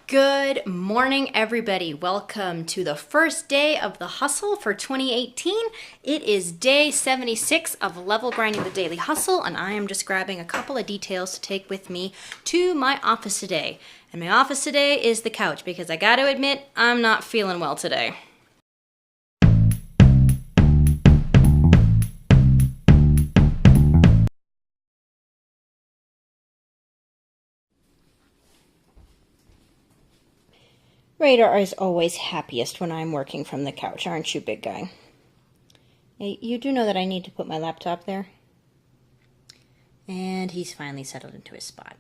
Good morning, everybody. Welcome to the first day of the hustle for 2018. It is day 76 of Level Grinding the Daily Hustle, and I am just grabbing a couple of details to take with me to my office today. And my office today is the couch because I got to admit, I'm not feeling well today. Radar is always happiest when I'm working from the couch, aren't you, big guy? Hey, you do know that I need to put my laptop there? And he's finally settled into his spot.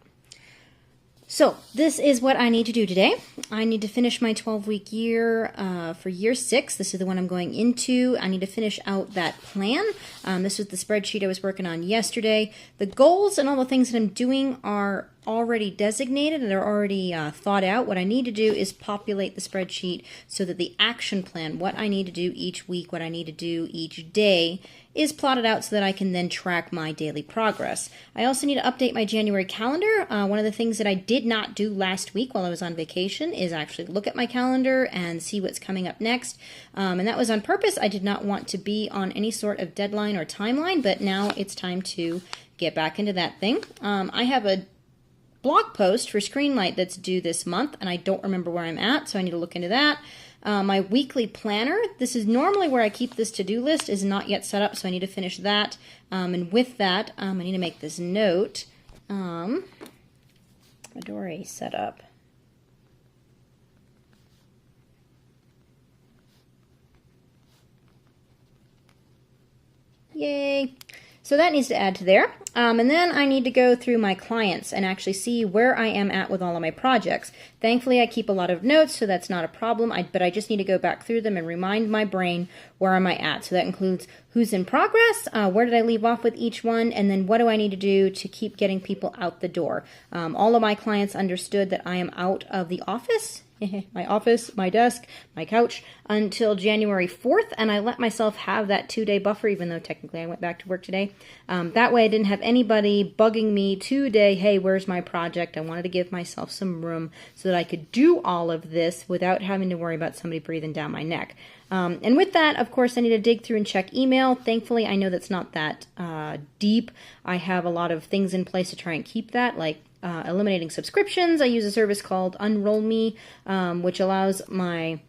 So this is what I need to do today. I need to finish my 12-week year for year 6. This is the one I'm going into. I need to finish out that plan. This was the spreadsheet I was working on yesterday. The goals and all the things that I'm doing are already designated and they're already thought out. What I need to do is populate the spreadsheet so that the action plan, what I need to do each week, what I need to do each day, is plotted out so that I can then track my daily progress. I also need to update my January calendar. One of the things that I did not do last week while I was on vacation is actually look at my calendar and see what's coming up next. And that was on purpose. I did not want to be on any sort of deadline or timeline, but now it's time to get back into that thing. I have a blog post for Screenlight that's due this month, and I don't remember where I'm at, so I need to look into that. My weekly planner, this is normally where I keep this to-do list, is not yet set up, so I need to finish that. And with that, I need to make this note. Adore set up. Yay! So that needs to add to there. And then I need to go through my clients and actually see where I am at with all of my projects. Thankfully, I keep a lot of notes, so that's not a problem. But I just need to go back through them and remind my brain where am I at. So that includes who's in progress, where did I leave off with each one, and then what do I need to do to keep getting people out the door. All of my clients understood that I am out of the office. My office, my desk, my couch, until January 4th, and I let myself have that 2-day buffer, even though technically I went back to work today. That way I didn't have anybody bugging me today, hey, where's my project? I wanted to give myself some room so that I could do all of this without having to worry about somebody breathing down my neck. And with that, of course, I need to dig through and check email. Thankfully, I know that's not that deep. I have a lot of things in place to try and keep that, like eliminating subscriptions. I use a service called Unroll Me, which allows my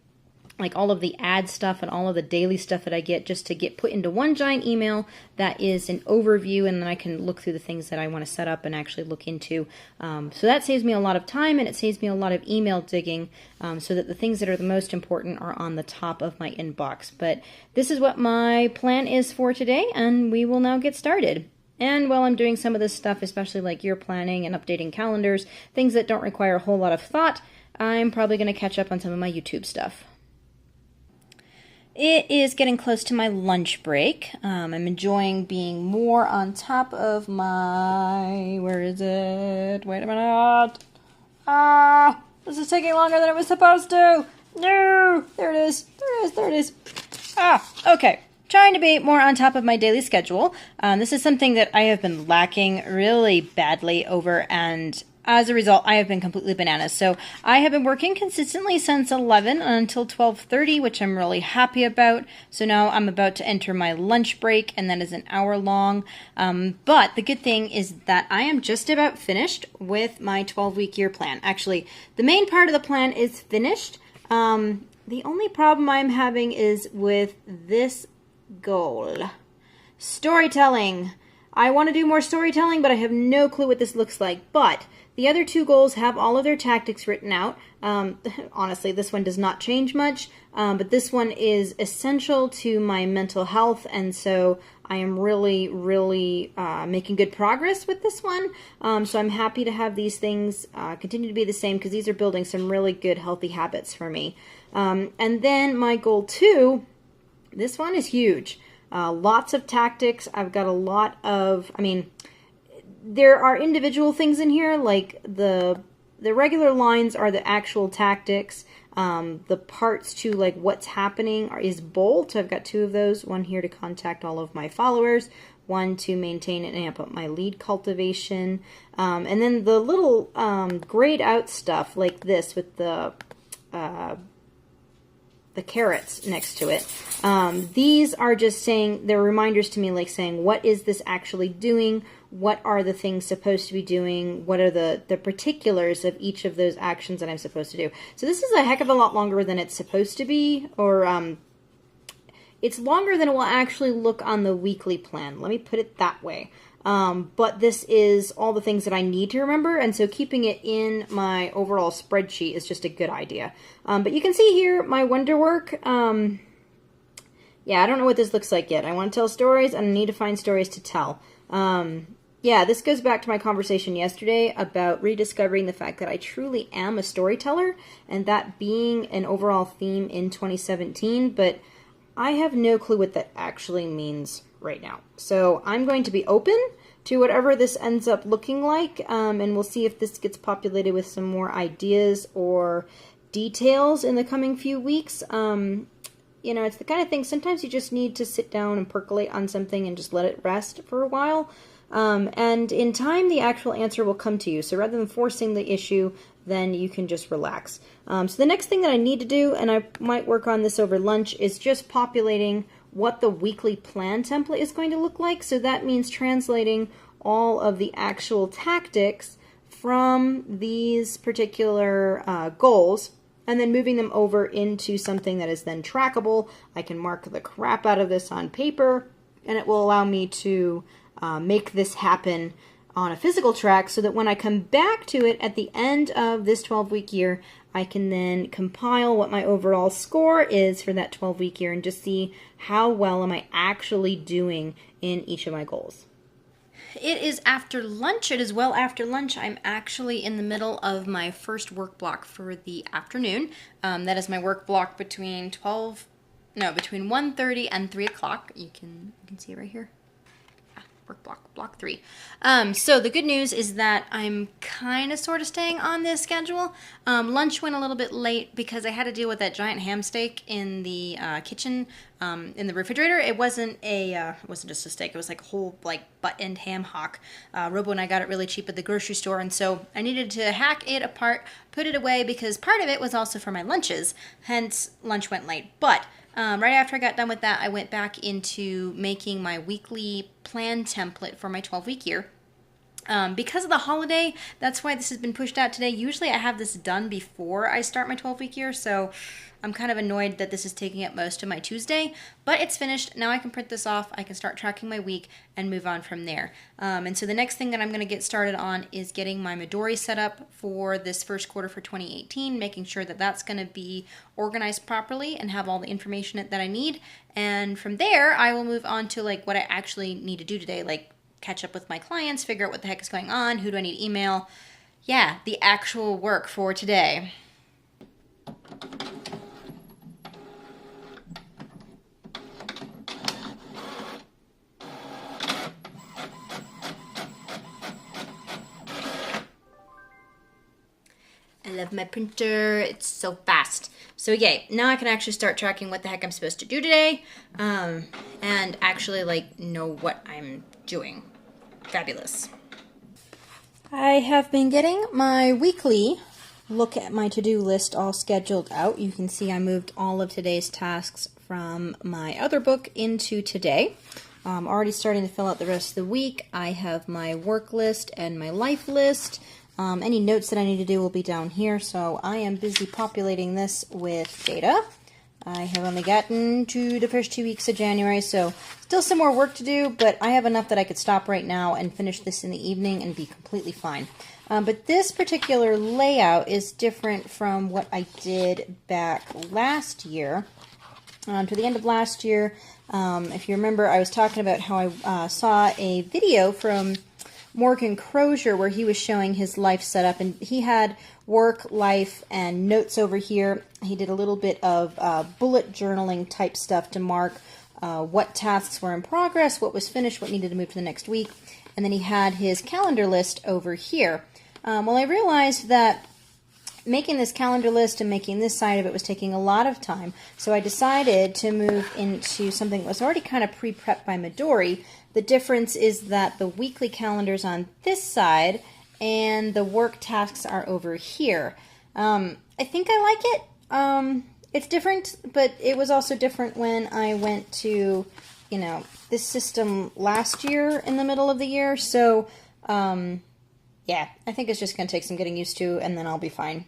all of the ad stuff and all of the daily stuff that I get just to get put into one giant email that is an overview, and then I can look through the things that I want to set up and actually look into. So that saves me a lot of time, and it saves me a lot of email digging, so that the things that are the most important are on the top of my inbox. But this is what my plan is for today, and we will now get started. And while I'm doing some of this stuff, especially like year planning and updating calendars, things that don't require a whole lot of thought, I'm probably going to catch up on some of my YouTube stuff. It is getting close to my lunch break. I'm enjoying being more on top of my... Where is it? Wait a minute. This is taking longer than it was supposed to. No! There it is. There it is. Okay. Trying to be more on top of my daily schedule. This is something that I have been lacking really badly over, and as a result, I have been completely bananas. So I have been working consistently since 11 until 12:30, which I'm really happy about. So now I'm about to enter my lunch break, and that is an hour long. But the good thing is that I am just about finished with my 12-week year plan. Actually, the main part of the plan is finished. The only problem I'm having is with this goal. Storytelling. I want to do more storytelling, but I have no clue what this looks like. But the other two goals have all of their tactics written out. Honestly, this one does not change much, but this one is essential to my mental health, and so I am really, really making good progress with this one. So I'm happy to have these things continue to be the same, because these are building some really good, healthy habits for me. And then my goal 2, this one is huge. Lots of tactics. I've got a lot of, there are individual things in here, like the regular lines are the actual tactics. The parts to what's happening is bold. So I've got 2 of those. One here to contact all of my followers. one to maintain and amp up my lead cultivation. And then the little grayed out stuff like this with the carrots next to it. These are just saying, they're reminders to me, like saying, what is this actually doing? What are the things supposed to be doing? What are the particulars of each of those actions that I'm supposed to do? So this is a heck of a lot longer than it's supposed to be, or it's longer than it will actually look on the weekly plan. Let me put it that way. But this is all the things that I need to remember, and so keeping it in my overall spreadsheet is just a good idea. But you can see here my wonder work. Yeah, I don't know what this looks like yet. I want to tell stories, and I need to find stories to tell. Yeah, this goes back to my conversation yesterday about rediscovering the fact that I truly am a storyteller, and that being an overall theme in 2017, but I have no clue what that actually means right now. So I'm going to be open to whatever this ends up looking like, and we'll see if this gets populated with some more ideas or details in the coming few weeks. You know, it's the kind of thing, sometimes you just need to sit down and percolate on something and just let it rest for a while. And in time, the actual answer will come to you. So rather than forcing the issue, then you can just relax. So the next thing that I need to do, and I might work on this over lunch, is just populating what the weekly plan template is going to look like. So that means translating all of the actual tactics from these particular goals, and then moving them over into something that is then trackable. I can mark the crap out of this on paper, and it will allow me to make this happen on a physical track, so that when I come back to it at the end of this 12-week year, I can then compile what my overall score is for that 12-week year and just see how well am I actually doing in each of my goals. It is after lunch. It is well after lunch. I'm actually in the middle of my first work block for the afternoon. That is my work block between 1:30 and 3 o'clock. You can see it right here. Block 3. So the good news is that I'm kind of sort of staying on this schedule. Lunch went a little bit late because I had to deal with that giant ham steak in the kitchen, in the refrigerator. It wasn't just a steak. It was like a whole butt-end ham hock. Robo and I got it really cheap at the grocery store, and so I needed to hack it apart, put it away, because part of it was also for my lunches. Hence, lunch went late. But right after I got done with that, I went back into making my weekly plan template for my 12-week year. Because of the holiday, that's why this has been pushed out today. Usually I have this done before I start my 12-week year, so I'm kind of annoyed that this is taking up most of my Tuesday, but it's finished. Now I can print this off, I can start tracking my week, and move on from there. And so the next thing that I'm going to get started on is getting my Midori set up for this first quarter for 2018, making sure that that's going to be organized properly and have all the information that I need. And from there, I will move on to what I actually need to do today, like catch up with my clients, figure out what the heck is going on, who do I need to email. Yeah, the actual work for today. I love my printer. It's so fast. So yay, now I can actually start tracking what the heck I'm supposed to do today, and actually know what I'm doing. Fabulous. I have been getting my weekly look at my to-do list all scheduled out. You can see I moved all of today's tasks from my other book into today. I'm already starting to fill out the rest of the week. I have my work list and my life list. Any notes that I need to do will be down here, so I am busy populating this with data. I have only gotten to the first 2 weeks of January, so still some more work to do, but I have enough that I could stop right now and finish this in the evening and be completely fine. But this particular layout is different from what I did back last year. To the end of last year, if you remember, I was talking about how I saw a video from Morgan Crozier where he was showing his life setup, and he had work, life, and notes over here. He did a little bit of bullet journaling type stuff to mark what tasks were in progress, what was finished, what needed to move to the next week, and then he had his calendar list over here. Well, I realized that making this calendar list and making this side of it was taking a lot of time, so I decided to move into something that was already kind of pre-prepped by Midori. The difference is that the weekly calendar's on this side and the work tasks are over here. I think I like it. It's different, but it was also different when I went to, you know, this system last year in the middle of the year, so yeah, I think it's just going to take some getting used to, and then I'll be fine.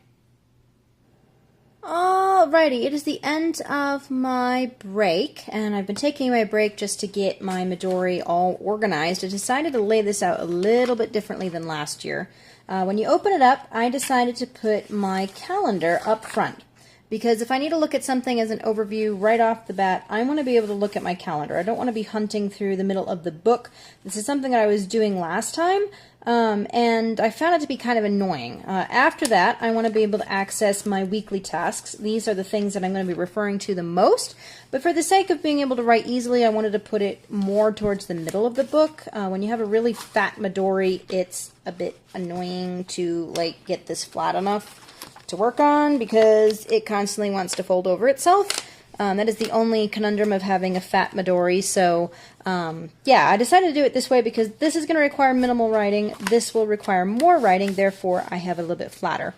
Alrighty, it is the end of my break, and I've been taking my break just to get my Midori all organized. I decided to lay this out a little bit differently than last year. When you open it up, I decided to put my calendar up front. Because if I need to look at something as an overview right off the bat, I want to be able to look at my calendar. I don't want to be hunting through the middle of the book. This is something that I was doing last time, and I found it to be kind of annoying. After that, I want to be able to access my weekly tasks. These are the things that I'm going to be referring to the most, but for the sake of being able to write easily, I wanted to put it more towards the middle of the book. When you have a really fat Midori, it's a bit annoying to like get this flat enough to work on because it constantly wants to fold over itself. That is the only conundrum of having a fat Midori. So yeah, I decided to do it this way because this is going to require minimal writing. This will require more writing, therefore I have a little bit flatter.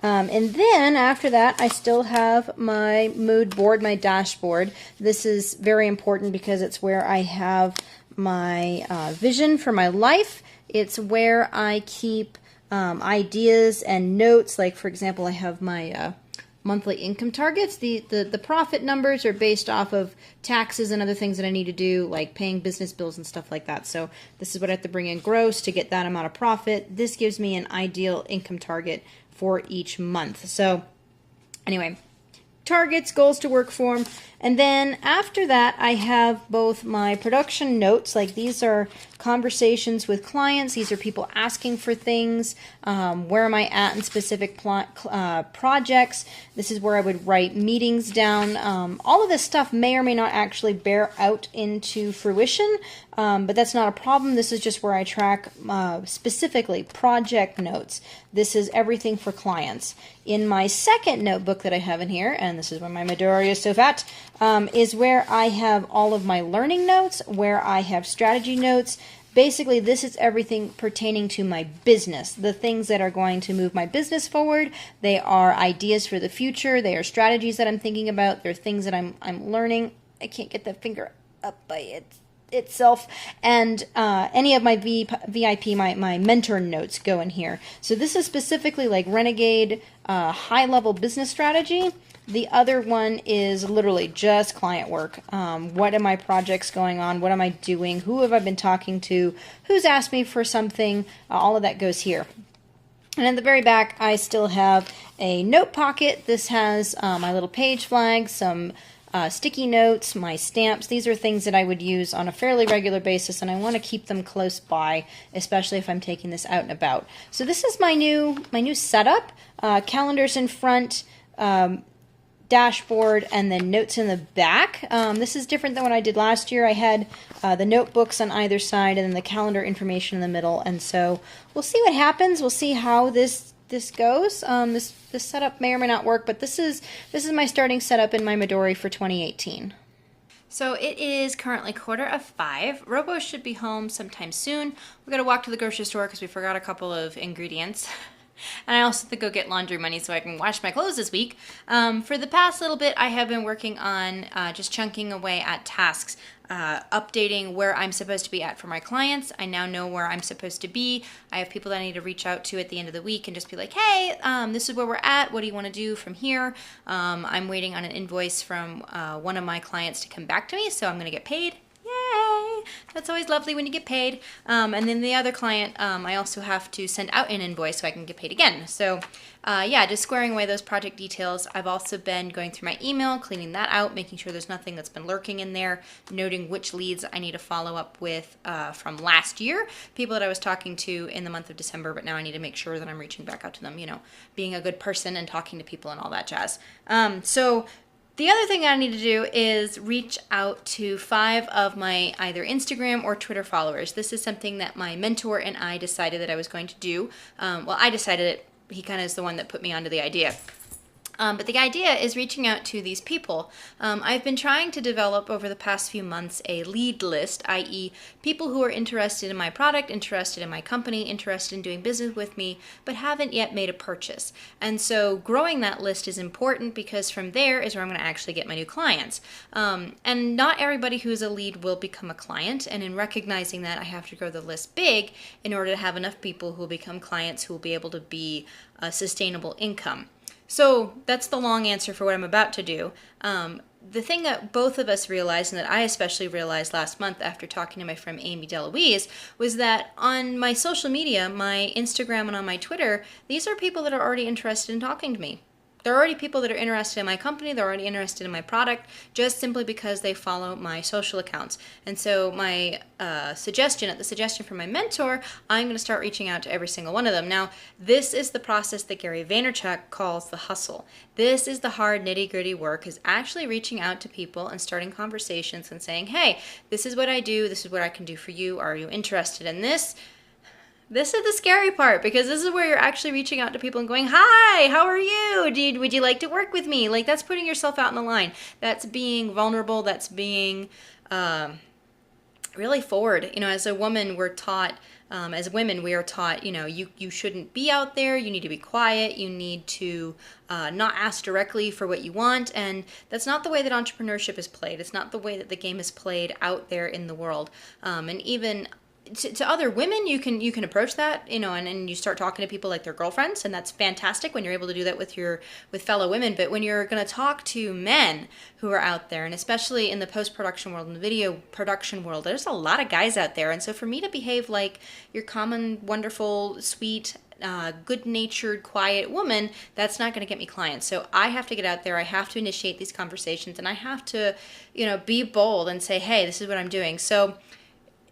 And then after that, I still have my mood board, my dashboard. This is very important because it's where I have my vision for my life. It's where I keep ideas and notes. Like, for example, I have my monthly income targets. The profit numbers are based off of taxes and other things that I need to do, like paying business bills and stuff like that. So this is what I have to bring in gross to get that amount of profit. This gives me an ideal income target for each month. So anyway, targets, goals to work for. And then after that, I have both my production notes, like these are conversations with clients. These are people asking for things. Where am I at in specific projects? This is where I would write meetings down. All of this stuff may or may not actually bear out into fruition, but that's not a problem. This is just where I track specifically project notes. This is everything for clients. In my second notebook that I have in here, and this is why my Midori is so fat, is where I have all of my learning notes, where I have strategy notes. Basically, this is everything pertaining to my business, the things that are going to move my business forward. They are ideas for the future. They are strategies that I'm thinking about. They're things that I'm learning. I can't get that finger up by itself. And any of my VIP, my mentor notes go in here. So this is specifically like Renegade high-level business strategy. The other one is literally just client work. What are my projects going on? What am I doing? Who have I been talking to? Who's asked me for something? All of that goes here. And at the very back, I still have a note pocket. This has my little page flag, some sticky notes, my stamps. These are things that I would use on a fairly regular basis, and I want to keep them close by, especially if I'm taking this out and about. So this is my new setup. Calendars in front, dashboard, and then notes in the back. This is different than what I did last year. I had the notebooks on either side and then the calendar information in the middle, and so we'll see what happens. We'll see how this goes. This setup may or may not work, but this is my starting setup in my Midori for 2018. So it is currently 4:45. Robo should be home sometime soon. We're going to walk to the grocery store because we forgot a couple of ingredients. And I also have to go get laundry money so I can wash my clothes this week. For the past little bit, I have been working on just chunking away at tasks, updating where I'm supposed to be at for my clients. I now know where I'm supposed to be. I have people that I need to reach out to at the end of the week and just be like, hey, this is where we're at. What do you want to do from here? I'm waiting on an invoice from one of my clients to come back to me, so I'm going to get paid. Yay! That's always lovely when you get paid. And then the other client, I also have to send out an invoice so I can get paid again. So yeah, just squaring away those project details. I've also been going through my email, cleaning that out, making sure there's nothing that's been lurking in there, noting which leads I need to follow up with from last year, people that I was talking to in the month of December, but now I need to make sure that I'm reaching back out to them, you know, being a good person and talking to people and all that jazz. So the other thing I need to do is reach out to 5 of my either Instagram or Twitter followers. This is something that my mentor and I decided that I was going to do. Well, I decided it he kind of is the one that put me onto the idea. But the idea is reaching out to these people. I've been trying to develop over the past few months a lead list, i.e. people who are interested in my product, interested in my company, interested in doing business with me, but haven't yet made a purchase. And so growing that list is important because from there is where I'm going to actually get my new clients. And not everybody who's a lead will become a client. And in recognizing that, I have to grow the list big in order to have enough people who will become clients who will be able to be a sustainable income. So that's the long answer for what I'm about to do. The thing that both of us realized, and that I especially realized last month after talking to my friend Amy DeLuise, was that on my social media, my Instagram and on my Twitter, these are people that are already interested in talking to me. There are already people that are interested in my company, they're already interested in my product, just simply because they follow my social accounts. And so my suggestion, at the suggestion from my mentor, I'm going to start reaching out to every single one of them. Now, this is the process that Gary Vaynerchuk calls the hustle. This is the hard nitty-gritty work, is actually reaching out to people and starting conversations and saying, hey, this is what I do, this is what I can do for you, are you interested in this? This is the scary part, because this is where you're actually reaching out to people and going, hi, how are you? Would you like to work with me? Like, that's putting yourself out in the line. That's being vulnerable. That's being really forward. You know, as a woman, we're taught, as women, we are taught, you know, you shouldn't be out there. You need to be quiet. You need to not ask directly for what you want. And that's not the way that entrepreneurship is played. It's not the way that the game is played out there in the world. And even to other women, you can approach that, you know, and you start talking to people like their girlfriends, and that's fantastic when you're able to do that with fellow women. But when you're going to talk to men who are out there, and especially in the post-production world and the video production world, there's a lot of guys out there. And so for me to behave like your common, wonderful, sweet, good-natured, quiet woman, that's not going to get me clients. So I have to get out there. I have to initiate these conversations, and I have to, you know, be bold and say, hey, this is what I'm doing. So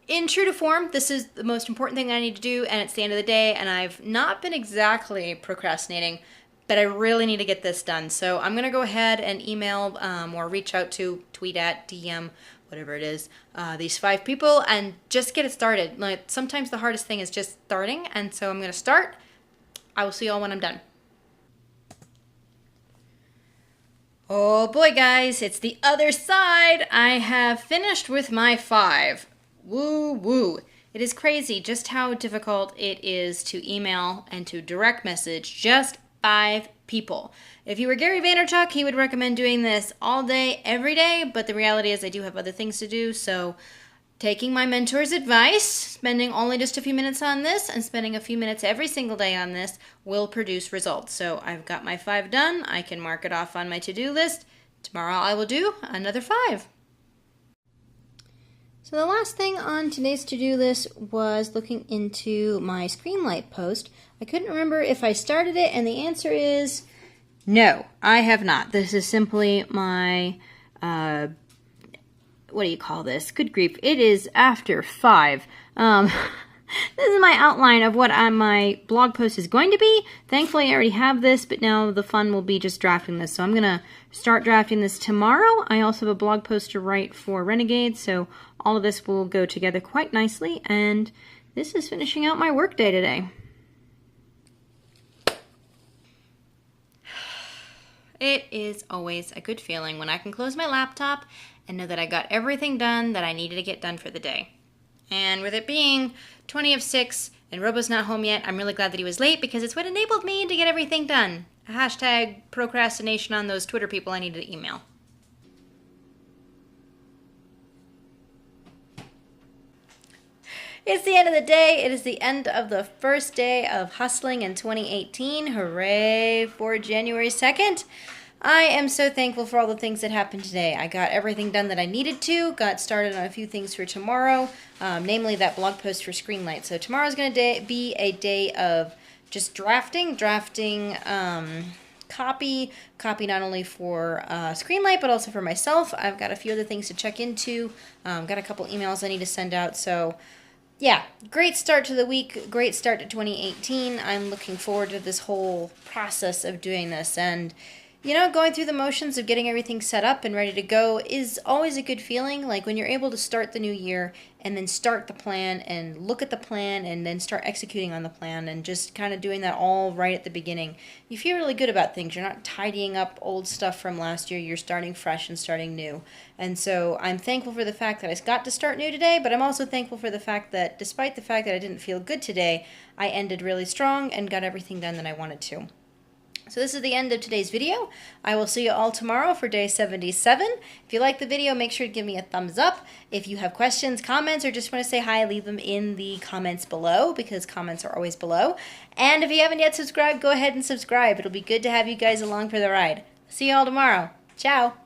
in true to form, this is the most important thing that I need to do, and it's the end of the day, and I've not been exactly procrastinating, but I really need to get this done. So I'm going to go ahead and email or reach out to, tweet at, DM, whatever it is, these 5 people, and just get it started. Like, sometimes the hardest thing is just starting, and so I'm going to start. I will see you all when I'm done. Oh boy, guys, it's the other side. I have finished with my 5. Woo woo. It is crazy just how difficult it is to email and to direct message just 5 people. If you were Gary Vaynerchuk, he would recommend doing this all day, every day, but the reality is I do have other things to do, so taking my mentor's advice, spending only just a few minutes on this and spending a few minutes every single day on this will produce results. So I've got my 5 done. I can mark it off on my to-do list. Tomorrow I will do another 5. So the last thing on today's to-do list was looking into my Screenlight post. I couldn't remember if I started it, and the answer is no, I have not. This is simply my, what do you call this? Good grief, it is after 5. This is my outline of what my blog post is going to be. Thankfully, I already have this, but now the fun will be just drafting this. So I'm going to start drafting this tomorrow. I also have a blog post to write for Renegade, so all of this will go together quite nicely. And this is finishing out my workday today. It is always a good feeling when I can close my laptop and know that I got everything done that I needed to get done for the day. And with it being 20 of 6 and Robo's not home yet, I'm really glad that he was late because it's what enabled me to get everything done. Hashtag procrastination on those Twitter people I needed to email. It's the end of the day. It is the end of the first day of hustling in 2018. Hooray for January 2nd. I am so thankful for all the things that happened today. I got everything done that I needed to, got started on a few things for tomorrow, namely that blog post for Screenlight. So tomorrow's going to be a day of just drafting copy not only for Screenlight, but also for myself. I've got a few other things to check into, got a couple emails I need to send out, so yeah, great start to the week, great start to 2018. I'm looking forward to this whole process of doing this, and You know, going through the motions of getting everything set up and ready to go is always a good feeling. Like when you're able to start the new year and then start the plan and look at the plan and then start executing on the plan and just kind of doing that all right at the beginning. You feel really good about things. You're not tidying up old stuff from last year. You're starting fresh and starting new. And so I'm thankful for the fact that I got to start new today, but I'm also thankful for the fact that despite the fact that I didn't feel good today, I ended really strong and got everything done that I wanted to. So this is the end of today's video. I will see you all tomorrow for day 77. If you like the video, make sure to give me a thumbs up. If you have questions, comments, or just want to say hi, leave them in the comments below because comments are always below. And if you haven't yet subscribed, go ahead and subscribe. It'll be good to have you guys along for the ride. See you all tomorrow. Ciao.